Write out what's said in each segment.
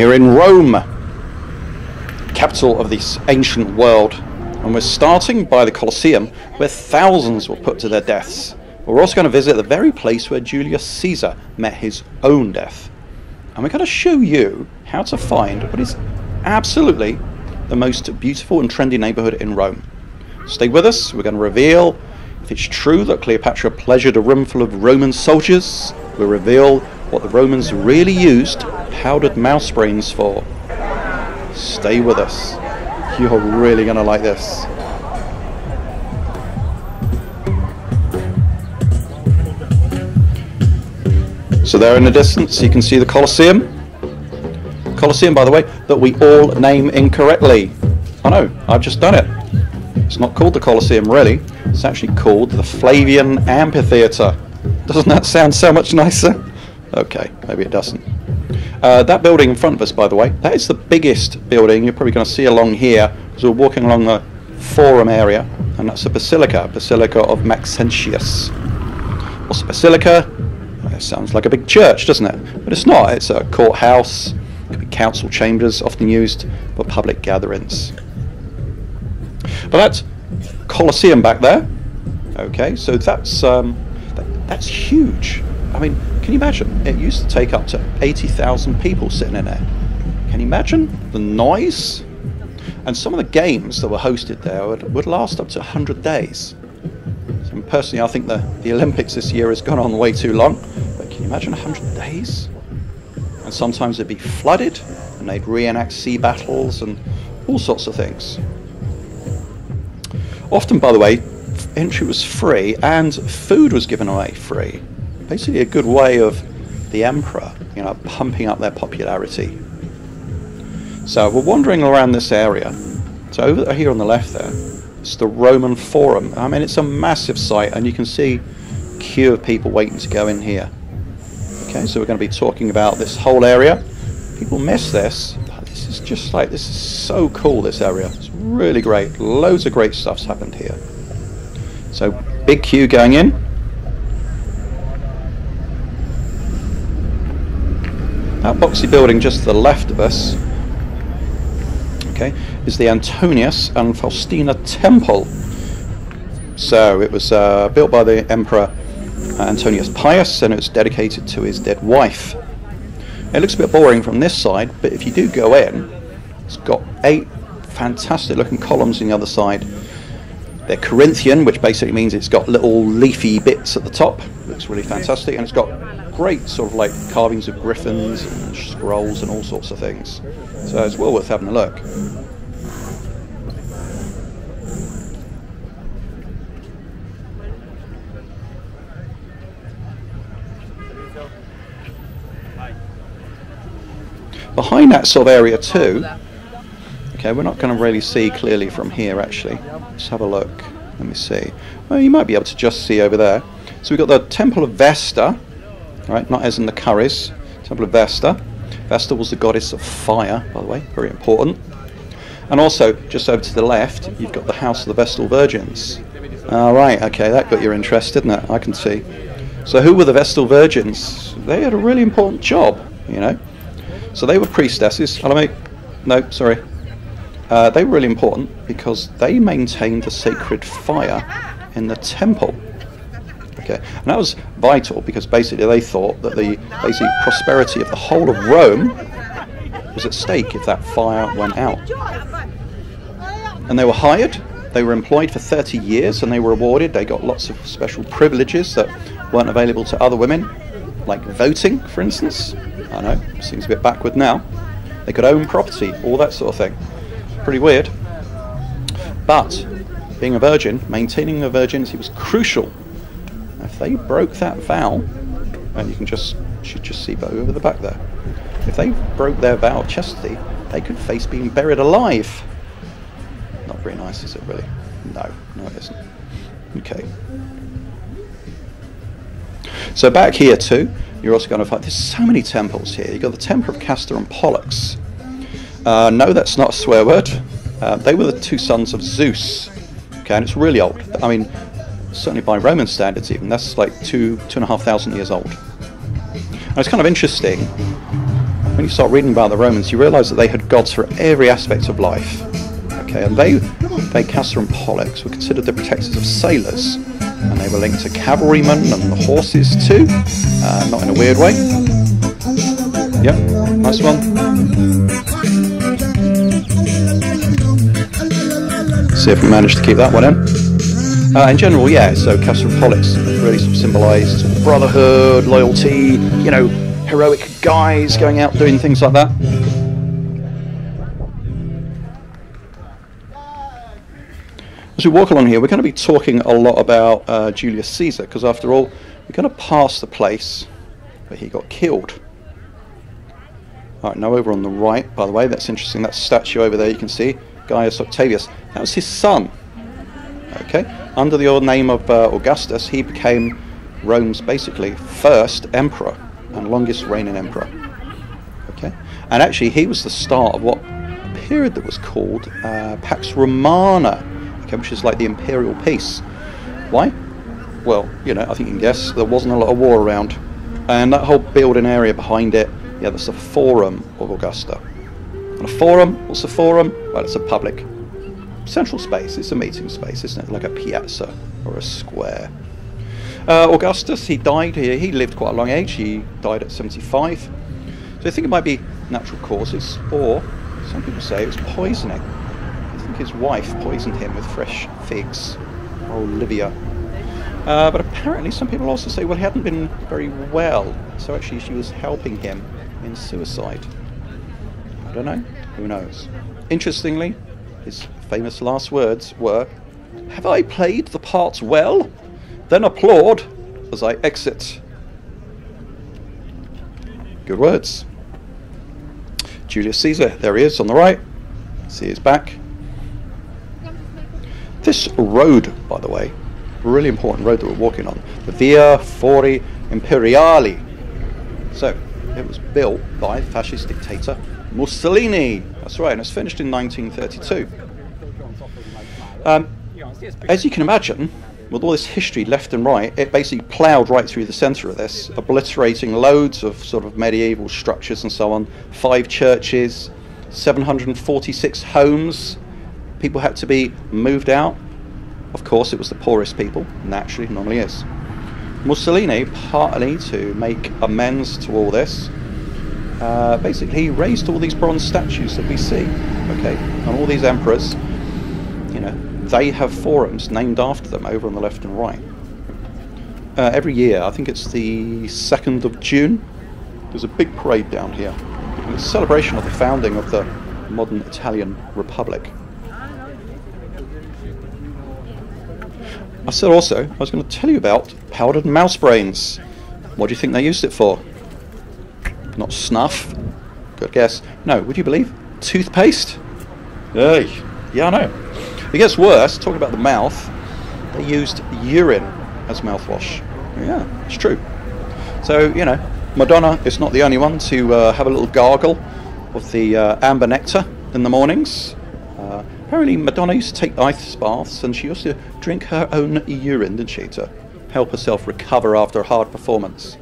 here in Rome, capital of this ancient world, and we're starting by the Colosseum, where thousands were put to their deaths. We're also going to visit the very place where Julius Caesar met his own death, and we're going to show you how to find what is absolutely the most beautiful and trendy neighbourhood in Rome. Stay with us. We're going to reveal if it's true that Cleopatra pleasured a room full of Roman soldiers. We'll reveal what the Romans really used powdered mouse brains for. Stay with us. You're really going to like this. So there in the distance you can see the Colosseum. Colosseum, by the way, that we all name incorrectly. I know, I've just done it. It's not called the Colosseum really. It's actually called the Flavian Amphitheatre. Doesn't that sound so much nicer? Okay, maybe it doesn't. That building in front of us, by the way, that is the biggest building you're probably going to see along here as we're walking along the Forum area, and that's a basilica of Maxentius. What's a basilica? It sounds like a big church, doesn't it? But it's not. It's a courthouse. It could be council chambers, often used for public gatherings. But that's Colosseum back there. Okay, so that's huge. I mean, can you imagine? It used to take up to 80,000 people sitting in there. Can you imagine the noise? And some of the games that were hosted there would last up to 100 days. So personally, I think the Olympics this year has gone on way too long. But can you imagine 100 days? And sometimes it'd be flooded, and they'd reenact sea battles and all sorts of things. Often, by the way, entry was free and food was given away free. Basically a good way of the emperor, pumping up their popularity. So we're wandering around this area. So over here on the left there, it's the Roman Forum. I mean, it's a massive site, and you can see a queue of people waiting to go in here. Okay, so we're going to be talking about this whole area. People miss this, but this is so cool, this area. It's really great. Loads of great stuff's happened here. So big queue going in. That boxy building just to the left of us, okay, is the Antonius and Faustina Temple. So it was built by the Emperor Antonius Pius, and it was dedicated to his dead wife. It looks a bit boring from this side, but if you do go in, it's got 8 fantastic looking columns on the other side. They're Corinthian, which basically means it's got little leafy bits at the top. Looks really fantastic, and it's got great sort of like carvings of griffins and scrolls and all sorts of things. So it's well worth having a look. Behind that sort of area too, okay, we're not going to really see clearly from here actually. Let's have a look. Let me see. Well, you might be able to just see over there. So we've got the Temple of Vesta, right? Not as in the Curries. Temple of Vesta. Vesta was the goddess of fire, by the way, very important. And also, just over to the left, you've got the House of the Vestal Virgins. All right, okay, that got your interest, didn't it? I can see. So who were the Vestal Virgins? They had a really important job, So they were priestesses. Hello, mate. No, sorry. They were really important because they maintained the sacred fire in the temple. Okay, and that was vital because basically they thought that the basic prosperity of the whole of Rome was at stake if that fire went out. And they were hired, they were employed for 30 years, and they were awarded. They got lots of special privileges that weren't available to other women, like voting, for instance. I know, seems a bit backward now. They could own property, all that sort of thing. Pretty weird. But being a virgin, maintaining their virginity was crucial. If they broke that vow, and you should just see over the back there. If they broke their vow of chastity, they could face being buried alive. Not very nice, is it really? No, it isn't. Okay. So back here too, you're also going to find there's so many temples here. You've got the Temple of Castor and Pollux. No, that's not a swear word. They were the 2 sons of Zeus. Okay, and it's really old. I mean, certainly by Roman standards even, that's like 2,500 years old. And it's kind of interesting when you start reading about the Romans, you realise that they had gods for every aspect of life. Okay, and they Castor and Pollux were considered the protectors of sailors, and they were linked to cavalrymen and the horses too, not in a weird way. Yep, nice one. See if we manage to keep that one in. In general, yeah, so Castor and Pollux really sort of symbolised brotherhood, loyalty, you know, heroic guys going out doing things like that. As we walk along here, we're going to be talking a lot about Julius Caesar, because after all, we're going to pass the place where he got killed. Alright, now over on the right, by the way, that's interesting, that statue over there you can see, Gaius Octavius, that was his son. Okay, under the old name of Augustus, he became Rome's basically first emperor and longest reigning emperor. Okay, and actually he was the start of what a period that was called Pax Romana, okay, which is like the imperial peace. Why? Well, you know, I think you can guess, there wasn't a lot of war around, and that whole building area behind it, yeah, that's the Forum of Augusta. And a forum, what's a forum? Well, it's a public central space, it's a meeting space, isn't it? Like a piazza or a square. Augustus, he died here, he lived quite a long age, he died at 75. So I think it might be natural causes, or some people say it was poisoning. I think his wife poisoned him with fresh figs, or Olivia. But apparently some people also say, well, he hadn't been very well, so actually she was helping him in suicide. I don't know, who knows. Interestingly, his famous last words were, "Have I played the part well? Then applaud as I exit." Good words. Julius Caesar, there he is on the right. See his back. This road, by the way, a really important road that we're walking on, the Via Fori Imperiali. So, it was built by the fascist dictator Mussolini. That's right, and it's finished in 1932. As you can imagine, with all this history left and right, it basically ploughed right through the centre of this, obliterating loads of sort of medieval structures and so on. 5 churches, 746 homes. People had to be moved out. Of course, it was the poorest people, naturally, normally is. Mussolini, partly to make amends to all this, basically he raised all these bronze statues that we see, okay, and all these emperors, you know, they have forums named after them over on the left and right. Every year, I think it's the 2nd of June, there's a big parade down here. And it's a celebration of the founding of the modern Italian Republic. I said also, I was going to tell you about powdered mouse brains. What do you think they used it for? Not snuff? Good guess. No, would you believe? Toothpaste? Hey, yeah, I know. It gets worse, talking about the mouth, they used urine as mouthwash. Yeah, it's true. So, you know, Madonna is not the only one to have a little gargle of the amber nectar in the mornings. Apparently Madonna used to take ice baths, and she used to drink her own urine, didn't she, to help herself recover after a hard performance.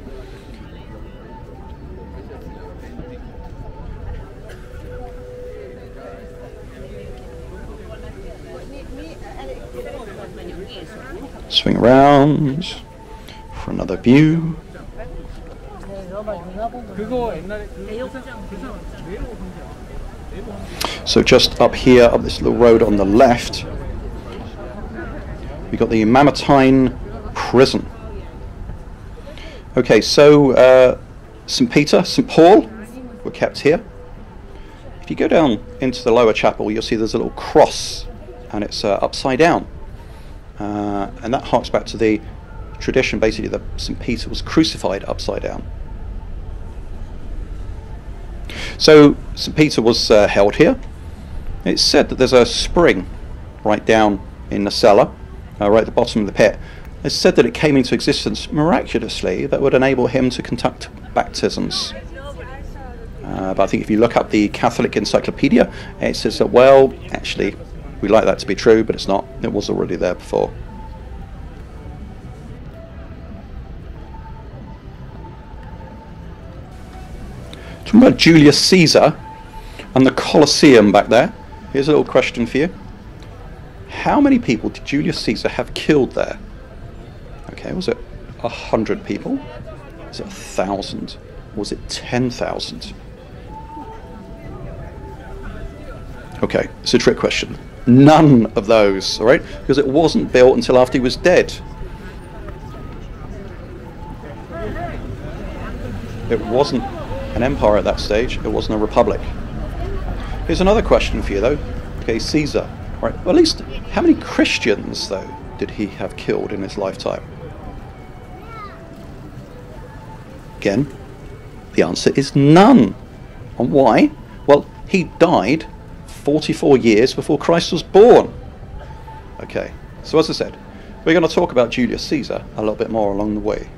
Swing around for another view. So just up here, up this little road on the left, we've got the Mamertine Prison. Okay, so St. Peter, St. Paul were kept here. If you go down into the lower chapel, you'll see there's a little cross, and it's upside down. And that harks back to the tradition, basically, that St. Peter was crucified upside down. So St. Peter was held here. It's said that there's a spring right down in the cellar, right at the bottom of the pit. It's said that it came into existence miraculously that would enable him to conduct baptisms. But I think if you look up the Catholic Encyclopedia, it says that, well, actually, we like that to be true, but it's not. It was already there before. Talking about Julius Caesar and the Colosseum back there. Here's a little question for you. How many people did Julius Caesar have killed there? Okay, was it 100 people? Was it 1,000? Or was it 10,000? Okay, it's a trick question. None of those, all right? Because it wasn't built until after he was dead. It wasn't an empire at that stage. It wasn't a republic. Here's another question for you, though. Okay, Caesar. All right. Well, at least how many Christians, though, did he have killed in his lifetime? Again, the answer is none. And why? Well, he died 44 years before Christ was born. Okay, so as I said, we're going to talk about Julius Caesar a little bit more along the way.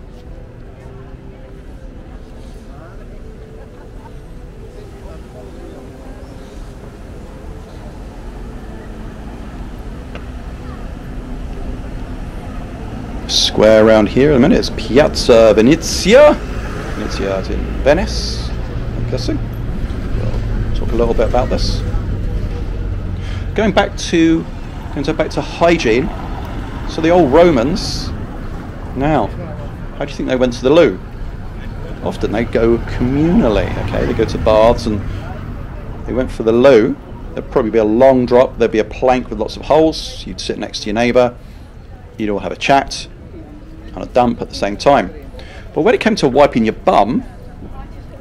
Square around here in a minute is Piazza Venezia. Venezia is in Venice, I'm guessing. We'll talk a little bit about this. Going back to hygiene. So the old Romans. Now, how do you think they went to the loo? Often they go communally. Okay, they go to baths and they went for the loo. There'd probably be a long drop. There'd be a plank with lots of holes. You'd sit next to your neighbour. You'd all have a chat and a dump at the same time. But when it came to wiping your bum,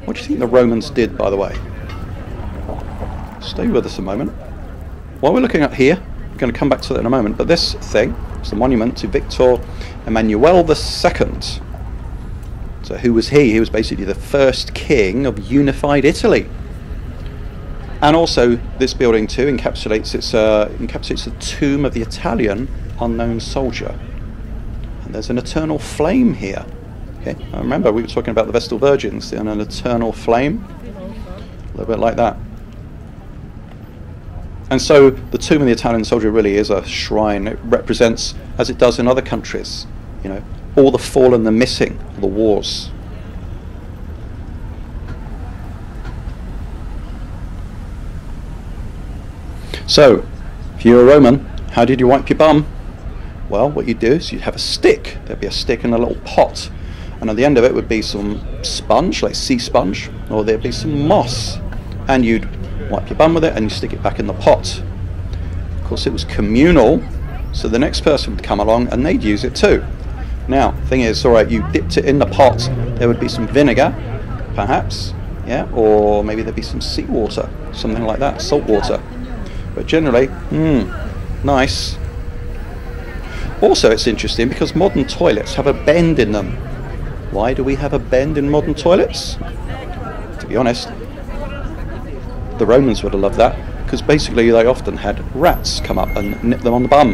what do you think the Romans did, by the way? Stay with us a moment. While we're looking up here, we're going to come back to that in a moment, but this thing is the monument to Victor Emmanuel II. So who was he? He was basically the first king of unified Italy. And also, this building too encapsulates the tomb of the Italian unknown soldier. And there's an eternal flame here. Okay, I remember we were talking about the Vestal Virgins and an eternal flame, a little bit like that. And so the tomb of the Italian soldier really is a shrine. It represents, as it does in other countries, you know, all the fallen, the missing, the wars. So, if you're a Roman, how did you wipe your bum? Well, what you'd do is you'd have a stick. There'd be a stick in a little pot. And at the end of it would be some sponge, like sea sponge, or there'd be some moss. And you'd wipe your bum with it and you stick it back in the pot. Of course, it was communal, so the next person would come along and they'd use it too. Now, thing is, all right, you dipped it in the pot, there would be some vinegar, perhaps, yeah, or maybe there'd be some seawater, something like that, salt water. But generally, nice. Also, it's interesting because modern toilets have a bend in them. Why do we have a bend in modern toilets? To be honest, the Romans would have loved that, because basically they often had rats come up and nip them on the bum.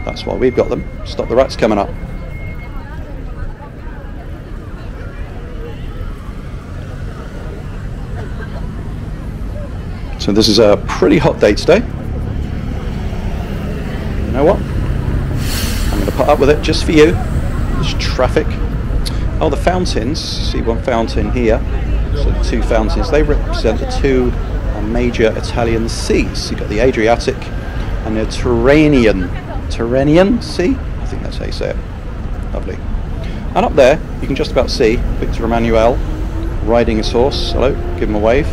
That's why we've got them, stop the rats coming up. So this is a pretty hot day today. You know what? I'm going to put up with it just for you. There's traffic. Oh, the fountains. See one fountain here. So the two fountains, they represent the two major Italian seas. You've got the Adriatic and the Tyrrhenian Sea. I think that's how you say it. Lovely. And up there, you can just about see Victor Emmanuel riding his horse. Hello, give him a wave.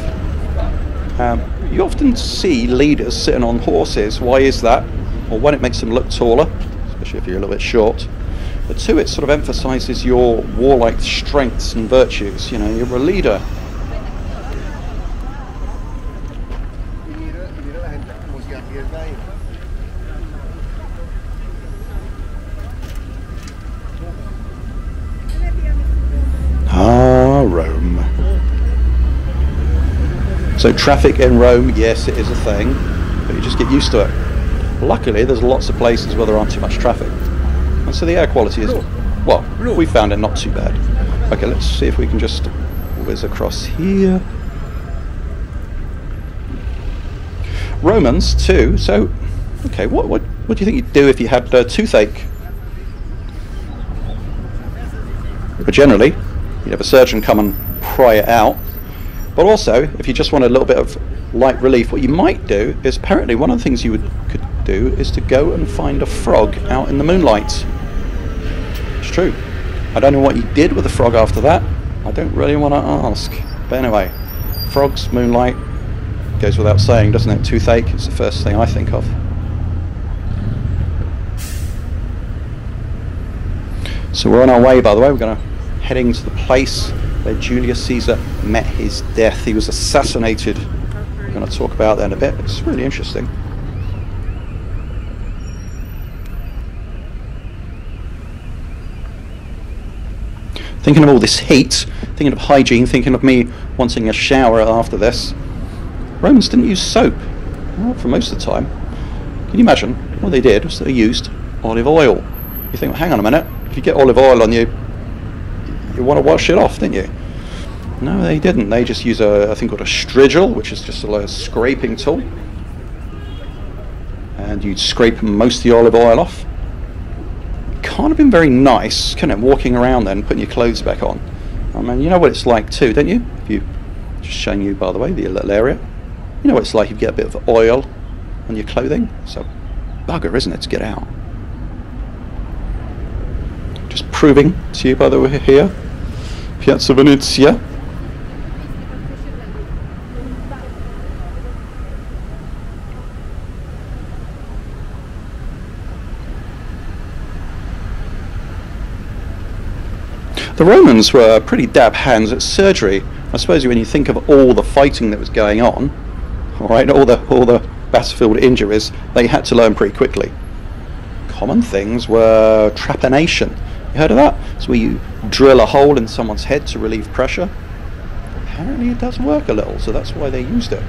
You often see leaders sitting on horses. Why is that? Well, one, it makes them look taller, especially if you're a little bit short. But two, it sort of emphasises your warlike strengths and virtues. You know, you're a leader. Rome. So traffic in Rome, yes, it is a thing, but you just get used to it. Luckily, there's lots of places where there aren't too much traffic, and so the air quality is, well, we found it not too bad. Okay, let's see if we can just whiz across here. Romans too. So, okay, what do you think you'd do if you had toothache? But generally, you'd have a surgeon come and pry it out. But also, if you just want a little bit of light relief, what you might do is, apparently one of the things you could do is to go and find a frog out in the moonlight. It's true. I don't know what he did with the frog after that. I don't really want to ask. But anyway, frogs, moonlight, goes without saying, doesn't it? Toothache is the first thing I think of. So we're on our way, by the way. We're going to heading to the place where Julius Caesar met his death. He was assassinated. We're going to talk about that in a bit. It's really interesting. Thinking of all this heat, thinking of hygiene, thinking of me wanting a shower after this. Romans didn't use soap, well, for most of the time. Can you imagine? What they did was they used olive oil. You think, well, hang on a minute, if you get olive oil on you, you want to wash it off, didn't you? No, they didn't. They just use a thing called a strigil, which is just a scraping tool. And you'd scrape most of the olive oil off. Can't have been very nice, can it, walking around then, putting your clothes back on. I mean, you know what it's like too, don't you? If you, just showing you, by the way, the little area. You know what it's like if you get a bit of oil on your clothing? So, bugger, isn't it, to get out? Just proving to you, by the way, here, Piazza Venezia. The Romans were pretty dab hands at surgery. I suppose when you think of all the fighting that was going on, all right, all the battlefield injuries, they had to learn pretty quickly. Common things were trepanation. You heard of that? It's where you drill a hole in someone's head to relieve pressure. Apparently it does work a little, so that's why they used it.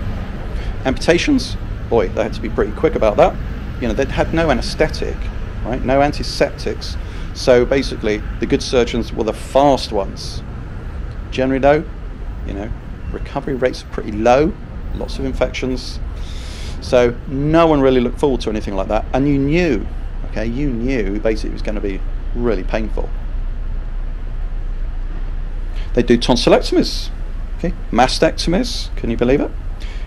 Amputations, boy, they had to be pretty quick about that. You know, they had no anaesthetic, right? No antiseptics. So basically, the good surgeons were the fast ones. Generally though, you know, recovery rates are pretty low, lots of infections. So no one really looked forward to anything like that. And you knew, okay, you knew basically it was going to be really painful. They do tonsillectomies, okay, mastectomies, can you believe it?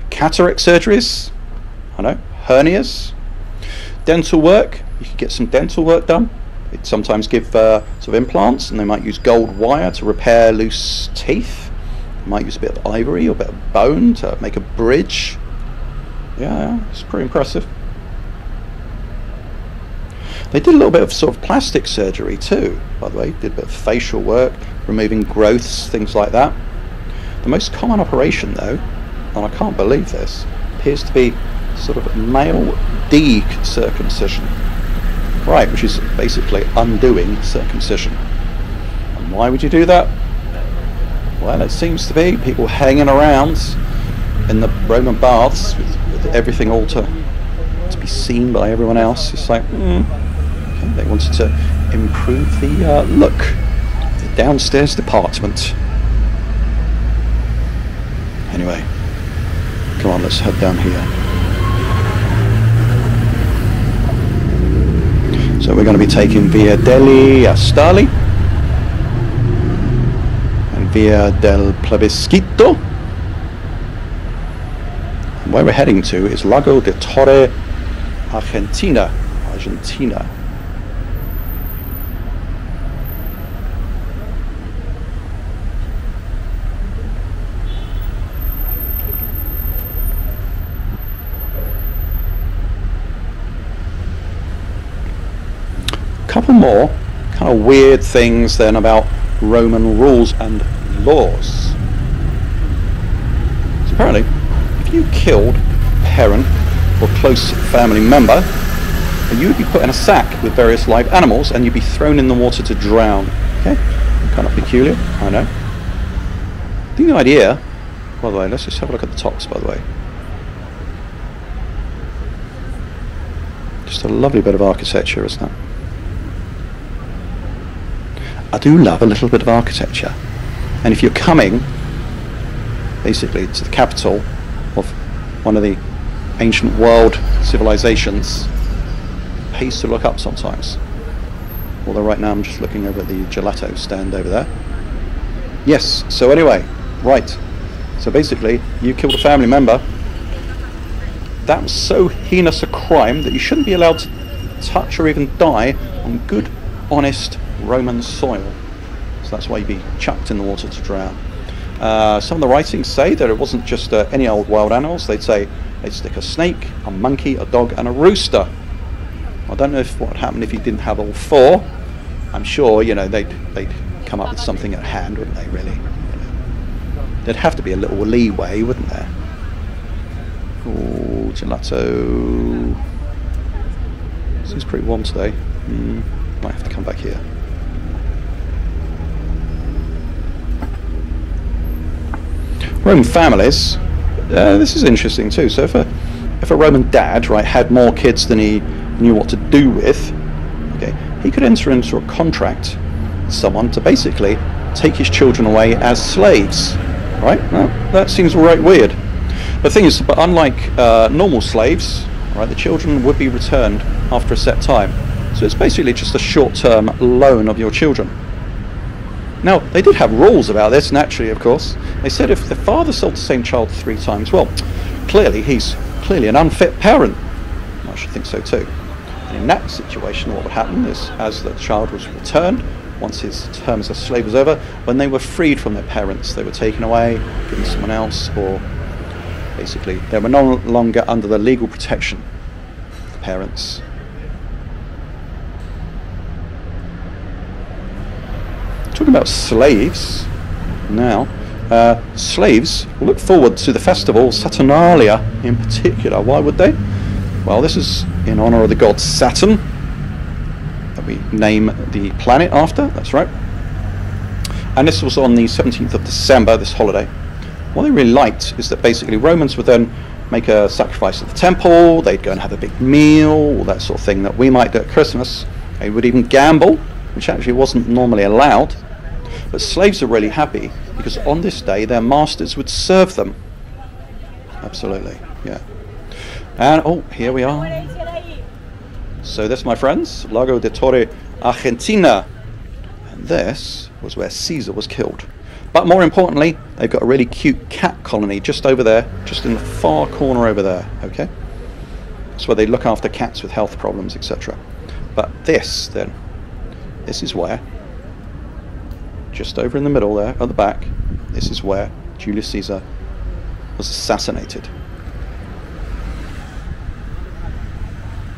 Cataract surgeries, I know, hernias. Dental work, you could get some dental work done. They'd sometimes give sort of implants, and they might use gold wire to repair loose teeth. They might use a bit of ivory or a bit of bone to make a bridge. Yeah, it's pretty impressive. They did a little bit of sort of plastic surgery too, by the way. Did a bit of facial work, removing growths, things like that. The most common operation though, and I can't believe this, appears to be sort of male D circumcision. Right, which is basically undoing circumcision. And why would you do that? Well, it seems to be people hanging around in the Roman baths with everything all to be seen by everyone else. It's like, okay, they wanted to improve the look of the downstairs department. Anyway, come on, let's head down here. So we're going to be taking Via degli Astali and Via del Plebiscito. And where we're heading to is Lago de Torre Argentina. Couple more kind of weird things then about Roman rules and laws. So apparently, if you killed a parent or close family member, you would be put in a sack with various live animals and you'd be thrown in the water to drown. Okay, kind of peculiar, I know. I think the idea, by the way, let's just have a look at the tops, by the way. Just a lovely bit of architecture, isn't it? I do love a little bit of architecture, and if you're coming basically to the capital of one of the ancient world civilizations, it pays to look up sometimes. Although right now I'm just looking over at the gelato stand over there. Yes, so anyway, right, So basically, you killed a family member. That was so heinous a crime that you shouldn't be allowed to touch or even die on good, honest Roman soil. So that's why you'd be chucked in the water to drown. Some of the writings say that it wasn't just any old wild animals. They'd say they'd stick a snake, a monkey, a dog, and a rooster. I don't know what would happen if you didn't have all four. I'm sure, you know, they'd come up with something at hand, wouldn't they, really? There'd have to be a little leeway, wouldn't there? Oh, gelato. Seems pretty warm today. Might have to come back here. Roman families. This is interesting too. So if a Roman dad, right, had more kids than he knew what to do with, okay, he could enter into a contract with someone to basically take his children away as slaves, right? Now, that seems right weird. The thing is, but unlike normal slaves, right, the children would be returned after a set time. So it's basically just a short-term loan of your children. Now, they did have rules about this, naturally, of course. They said if the father sold the same child 3 times, well, clearly he's an unfit parent. I should think so too. And in that situation, what would happen is, as the child was returned, once his term as a slave was over, when they were freed from their parents, they were taken away, given to someone else, or basically they were no longer under the legal protection of the parents. Talking about slaves now, slaves look forward to the festival Saturnalia in particular. Why would they? Well, this is in honour of the god Saturn, that we name the planet after, that's right. And this was on the 17th of December, this holiday. What they really liked is that basically Romans would then make a sacrifice at the temple, they'd go and have a big meal, all that sort of thing that we might do at Christmas. They would even gamble, which actually wasn't normally allowed. But slaves are really happy because on this day their masters would serve them. Absolutely, yeah. And oh, here we are. So this, my friends, Lago de Torre Argentina. And this was where Caesar was killed. But more importantly, they've got a really cute cat colony just over there, just in the far corner over there, okay? That's where they look after cats with health problems, etc. But this, then, this is where, just over in the middle there, at the back, this is where Julius Caesar was assassinated.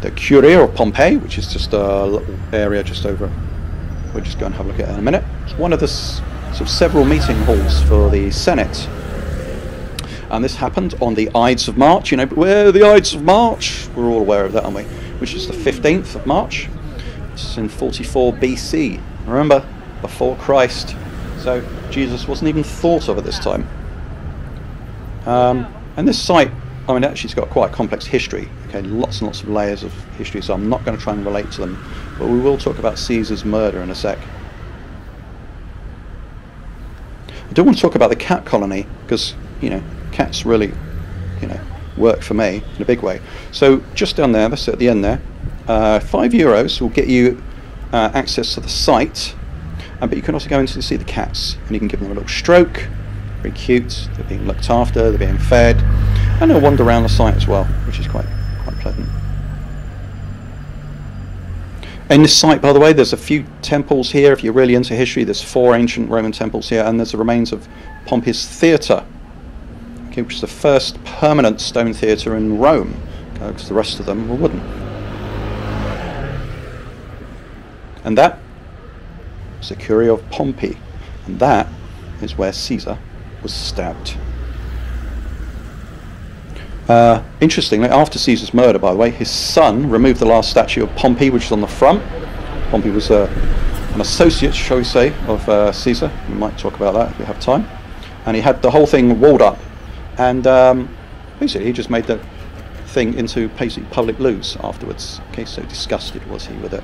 The Curia of Pompeii, which is just a little area just over, we'll just go and have a look at it in a minute. It's one of the sort of several meeting halls for the Senate. And this happened on the Ides of March. You know, where are the Ides of March? We're all aware of that, aren't we? Which is the 15th of March. It's in 44 BC. Remember, before Christ. So Jesus wasn't even thought of at this time. And this site, I mean, actually it's got quite a complex history. Okay, lots and lots of layers of history, so I'm not going to try and relate to them. But we will talk about Caesar's murder in a sec. I do want to talk about the cat colony, because, you know, cats really, you know, work for me in a big way. So just down there, that's at the end there, €5 will get you access to the site, but you can also go in to see the cats, and you can give them a little stroke. Very cute, they're being looked after, they're being fed, and they'll wander around the site as well, which is quite pleasant. In this site, by the way, there's a few temples here. If you're really into history, there's 4 ancient Roman temples here, and there's the remains of Pompey's theatre, okay, which is the first permanent stone theatre in Rome, because the rest of them were wooden. And that is the Curia of Pompey, and that is where Caesar was stabbed. Interestingly, after Caesar's murder, by the way, his son removed the last statue of Pompey, which is on the front. Pompey was an associate, shall we say, of Caesar. We might talk about that if we have time. And he had the whole thing walled up, and basically he just made the thing into basically public loos afterwards. Okay, so disgusted was he with it.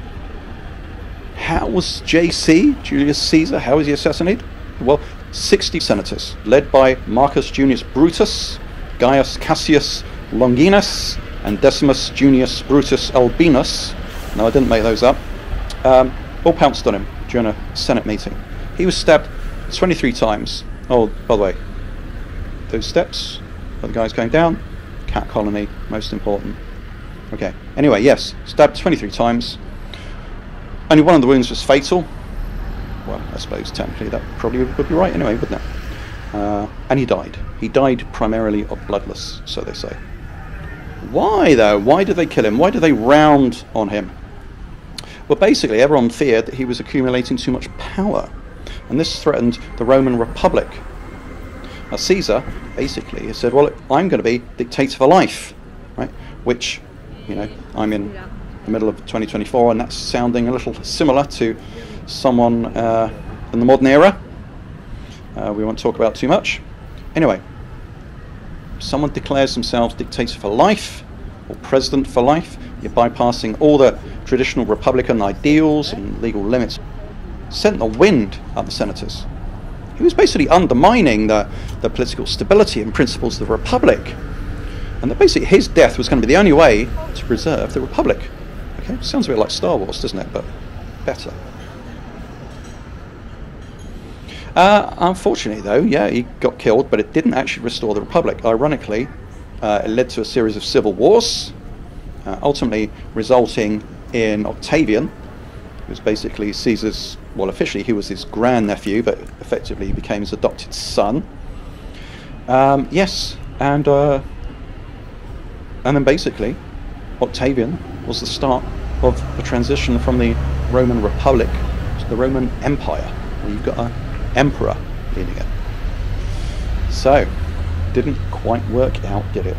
How was JC, Julius Caesar, how was he assassinated? Well, 60 senators, led by Marcus Junius Brutus, Gaius Cassius Longinus, and Decimus Junius Brutus Albinus. No, I didn't make those up. All pounced on him during a Senate meeting. He was stabbed 23 times. Oh, by the way, those steps, where the guy's going down. Cat colony, most important. Okay, anyway, yes, stabbed 23 times. Only one of the wounds was fatal. Well, I suppose technically that probably would be right anyway, wouldn't it? And he died. He died primarily of bloodless, so they say. Why, though? Why did they kill him? Why did they round on him? Well, basically, everyone feared that he was accumulating too much power, and this threatened the Roman Republic. Now, Caesar, basically, said, well, I'm going to be dictator for life, right? Which, you know, I'm in the middle of 2024, and that's sounding a little similar to someone in the modern era. We won't talk about too much. Anyway, someone declares themselves dictator for life, or president for life. You're bypassing all the traditional Republican ideals and legal limits. Sent the wind up the senators. He was basically undermining the political stability and principles of the Republic. And that basically his death was going to be the only way to preserve the Republic. Okay, sounds a bit like Star Wars, doesn't it? But better. Unfortunately, though, yeah, he got killed, but it didn't actually restore the Republic. Ironically, it led to a series of civil wars, ultimately resulting in Octavian, who was basically Caesar's, well, officially he was his grandnephew, but effectively he became his adopted son. Yes, and then basically Octavian was the start of the transition from the Roman Republic to the Roman Empire, where you've got an emperor leading it. So, didn't quite work out, did it?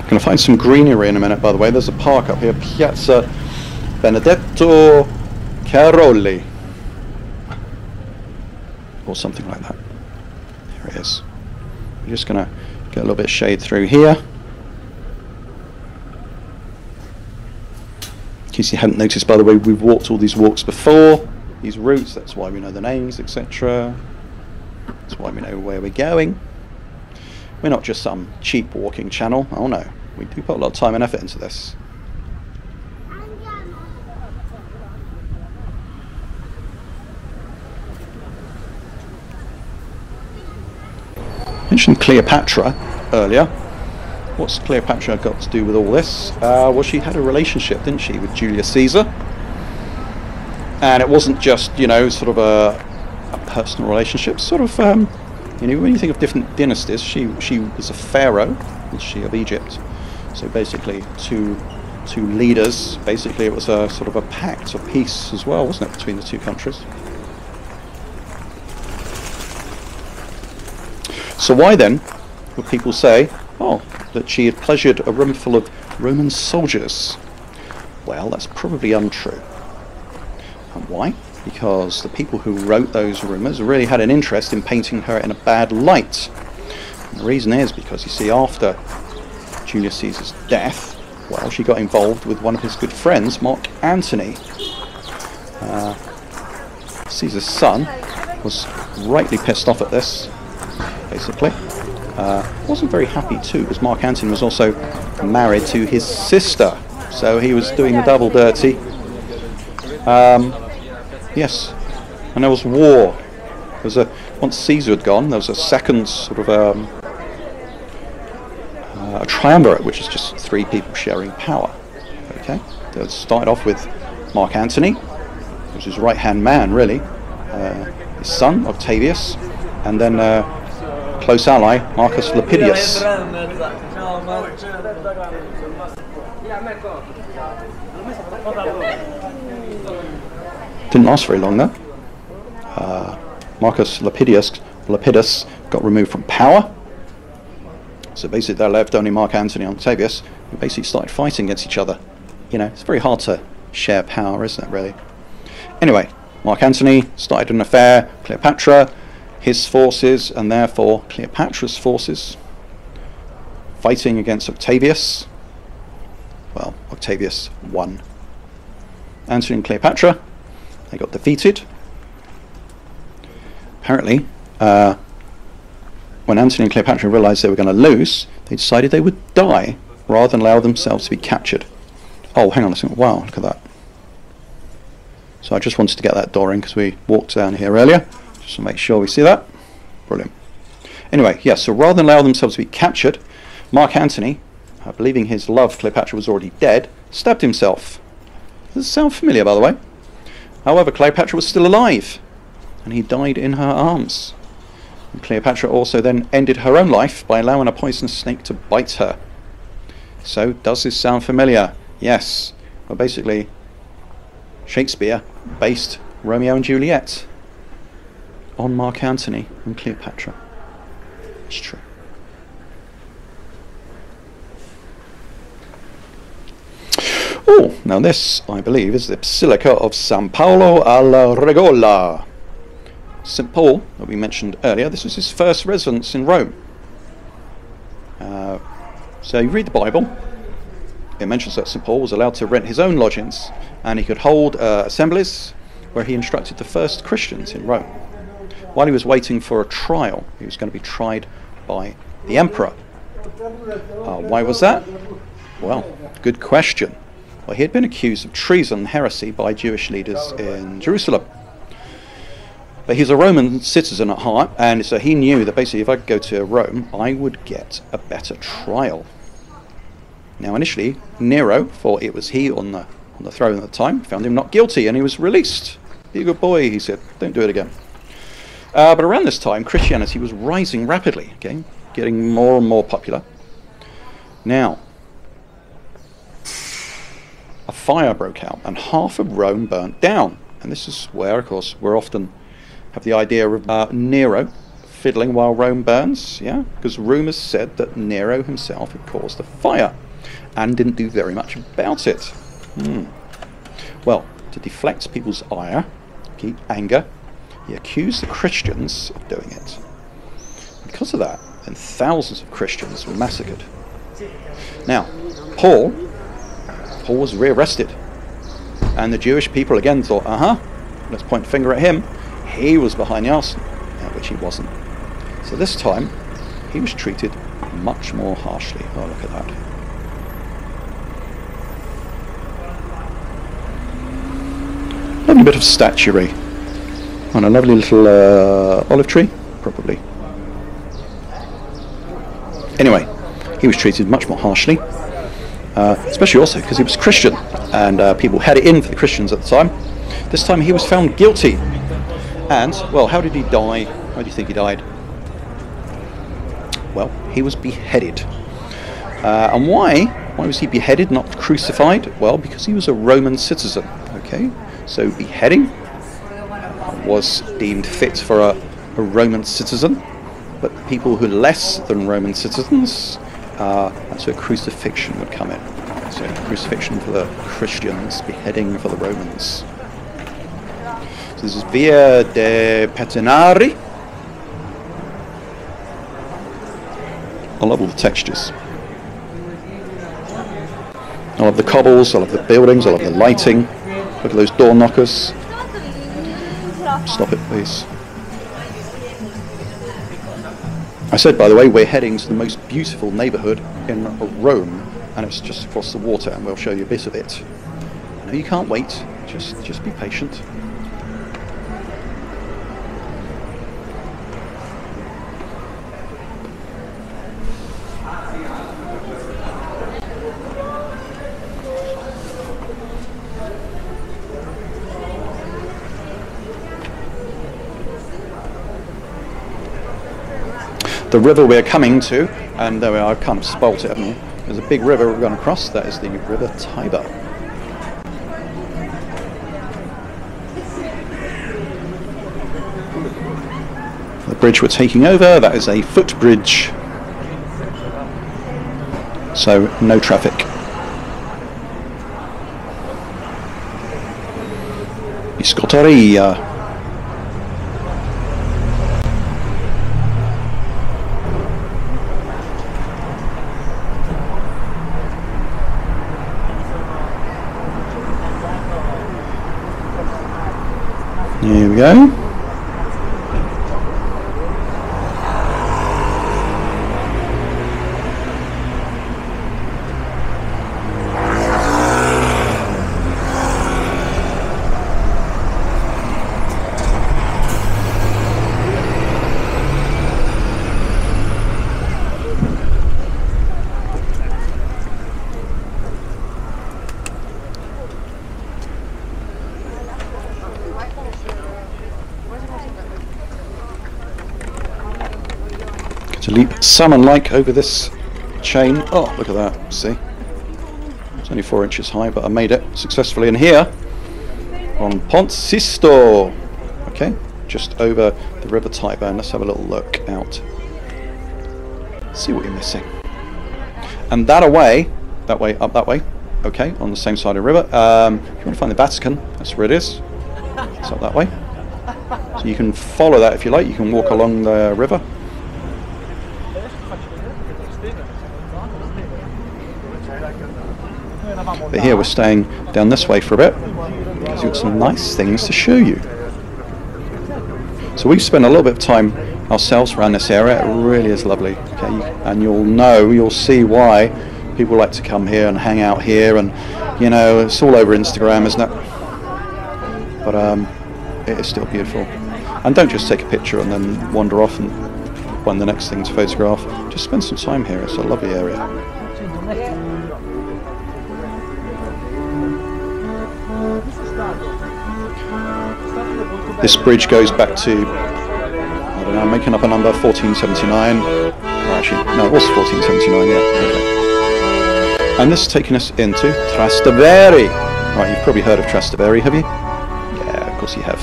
Going to find some greenery in a minute, by the way. There's a park up here, Piazza Benedetto Caroli, or something like that. Here it is. I'm just going to get a little bit of shade through here. In case you hadn't noticed, by the way, we've walked all these walks before, these routes, that's why we know the names, etc. That's why we know where we're going. We're not just some cheap walking channel, oh no, we do put a lot of time and effort into this. I mentioned Cleopatra earlier. What's Cleopatra got to do with all this? Well, she had a relationship, didn't she, with Julius Caesar? And it wasn't just, you know, sort of a personal relationship. Sort of, you know, when you think of different dynasties, she was a pharaoh, was she, of Egypt. So basically, two leaders. Basically, it was a sort of a pact of peace as well, wasn't it, between the two countries? So why then would people say, oh, that she had pleasured a room full of Roman soldiers? Well, that's probably untrue. And why? Because the people who wrote those rumours really had an interest in painting her in a bad light. And the reason is because, you see, after Julius Caesar's death, well, she got involved with one of his good friends, Mark Antony. Caesar's son was rightly pissed off at this, basically. Wasn't very happy too, because Mark Antony was also married to his sister, so he was doing the double dirty. Yes, and there was war. There was once Caesar had gone, there was a second sort of a triumvirate, which is just three people sharing power. Okay, they started off with Mark Antony, who was his right-hand man, really, his son Octavius, and then close ally Marcus Lepidus. Didn't last very long though. Marcus Lepidus got removed from power. So basically they left only Mark Antony and Octavius, who basically started fighting against each other. You know, it's very hard to share power, isn't it, really? Anyway, Mark Antony started an affair, Cleopatra, his forces, and therefore Cleopatra's forces, fighting against Octavius. Well, Octavius won. Antony and Cleopatra, they got defeated. Apparently, when Antony and Cleopatra realised they were going to lose, they decided they would die rather than allow themselves to be captured. Oh, hang on a second. Wow, look at that. So I just wanted to get that door in because we walked down here earlier, just to make sure we see that. Brilliant. Anyway, yes, so rather than allow themselves to be captured, Mark Antony, believing his love Cleopatra was already dead, stabbed himself. Does this sound familiar, by the way? However, Cleopatra was still alive, and he died in her arms. And Cleopatra also then ended her own life by allowing a poisonous snake to bite her. So, does this sound familiar? Yes. Well, basically, Shakespeare based Romeo and Juliet on Mark Antony and Cleopatra. It's true. Oh, now this, I believe, is the Basilica of San Paolo alla Regola. St. Paul, that we mentioned earlier, this was his first residence in Rome. So you read the Bible, it mentions that St. Paul was allowed to rent his own lodgings, and he could hold assemblies where he instructed the first Christians in Rome. While he was waiting for a trial, he was going to be tried by the emperor. Why was that? Well, good question. Well, he had been accused of treason and heresy by Jewish leaders in Jerusalem. But he's a Roman citizen at heart, and so he knew that basically if I could go to Rome, I would get a better trial. Now initially, Nero thought it was he on the throne at the time, found him not guilty, and he was released. Be a good boy, he said, don't do it again. But around this time, Christianity was rising rapidly, okay, getting more and more popular. Now, a fire broke out, and half of Rome burnt down. And this is where, of course, we're often have the idea of Nero fiddling while Rome burns, yeah? Because rumours said that Nero himself had caused the fire and didn't do very much about it. Well, to deflect people's ire, anger, he accused the Christians of doing it. Because of that, then thousands of Christians were massacred. Now, Paul was rearrested, and the Jewish people again thought, let's point the finger at him. He was behind the arson, which he wasn't. So this time, he was treated much more harshly. Oh, look at that. Lovely bit of statuary. On a lovely little olive tree, probably. Anyway, he was treated much more harshly, especially also because he was Christian, and people had it in for the Christians at the time. This time he was found guilty. And, well, how did he die? How do you think he died? Well, he was beheaded. And why? Why was he beheaded, not crucified? Well, because he was a Roman citizen, okay? So beheading was deemed fit for a Roman citizen, but people who are less than Roman citizens, that's where crucifixion would come in. So crucifixion for the Christians, beheading for the Romans. So this is Via de Patinari. I love all the textures. I love the cobbles, I love the buildings, I love the lighting. Look at those door knockers. Stop it, please. I said, by the way, we're heading to the most beautiful neighbourhood in Rome, and it's just across the water, and we'll show you a bit of it. I know you can't wait, just be patient. The river we're coming to, and there we are, I've kind of spoilt it, haven't I? There's a big river we're going to cross, that is the River Tiber. The bridge we're taking over, that is a footbridge, so no traffic. Biscotteria. Here we go. to leap salmon-like over this chain. Oh, look at that, see? It's only 4 inches high, but I made it successfully. And here, on Ponte Sisto, okay, just over the River Tyburn. Let's have a little look out. See what you're missing. And that way, up that way, okay, on the same side of the river. If you want to find the Vatican, that's where it is. It's up that way. So you can follow that if you like. You can walk along the river. But here we're staying down this way for a bit because we've got some nice things to show you. So we've spent a little bit of time ourselves around this area. It really is lovely. Okay, and you'll see why people like to come here and hang out here. And you know, it's all over Instagram, isn't it? But it is still beautiful. And don't just take a picture and then wander off and find the next thing to photograph. Just spend some time here. It's a lovely area. This bridge goes back to, I don't know, I'm making up a number, 1479. Or actually, no, it was 1479, yeah. Okay. And this is taking us into Trastevere. Right, you've probably heard of Trastevere, have you? Yeah, of course you have.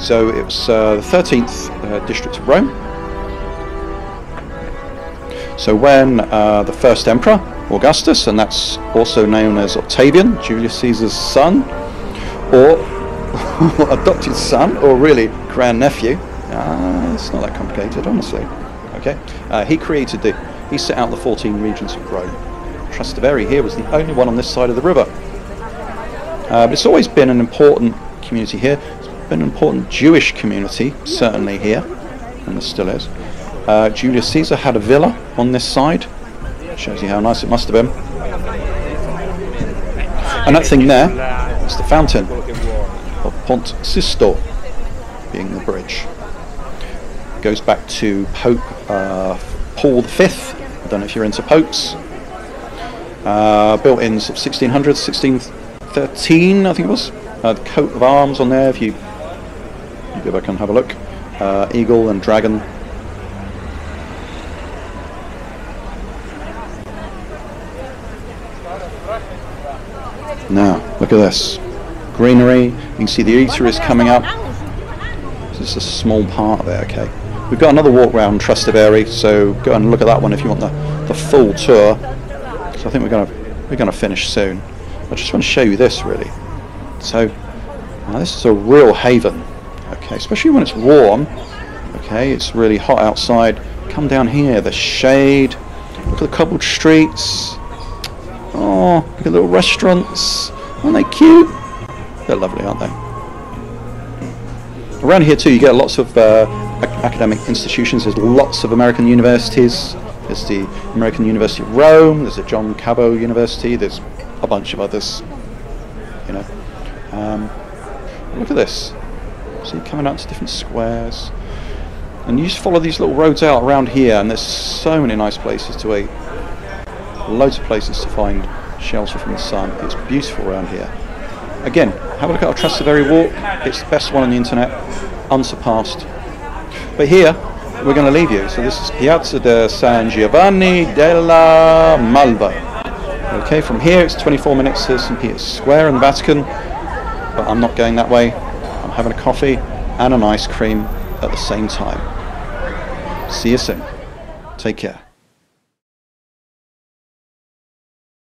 So it was the 13th district of Rome. So when the first emperor, Augustus, and that's also known as Octavian, Julius Caesar's son, or adopted son, or really grandnephew. It's not that complicated, honestly. Okay, he set out the 14 regions of Rome. Trastevere here was the only one on this side of the river. But it's always been an important community here. It's been an important Jewish community, certainly here, and there still is. Julius Caesar had a villa on this side. Shows you how nice it must have been. And that thing there is the fountain of Ponte Sisto, being the bridge. It goes back to Pope Paul V. I don't know if you're into popes. Built in sort of 1600, 1613, I think it was. The coat of arms on there, if you go back and have a look. Eagle and dragon. Now, look at this. Greenery. You can see the eater is coming up. This is a small part there, okay. We've got another walk around Trastevere, so go and look at that one if you want the full tour. So I think we're gonna finish soon. I just want to show you this really. So this is a real haven, okay, especially when it's warm. Okay, it's really hot outside. Come down here, the shade. Look at the cobbled streets. Oh, look at the little restaurants. Aren't they cute? They're lovely, aren't they? Around here too, you get lots of academic institutions. There's lots of American universities. There's the American University of Rome. There's the John Cabot University. There's a bunch of others. You know. Look at this. See, coming out to different squares. And you just follow these little roads out around here, and there's so many nice places to eat. Loads of places to find shelter from the sun. It's beautiful around here. Again, have a look at our Trastevere walk. It's the best one on the internet, unsurpassed. But here, we're going to leave you. So this is Piazza di San Giovanni della Malva. Okay, from here it's 24 minutes to St. Peter's Square in the Vatican. But I'm not going that way. I'm having a coffee and an ice cream at the same time. See you soon. Take care.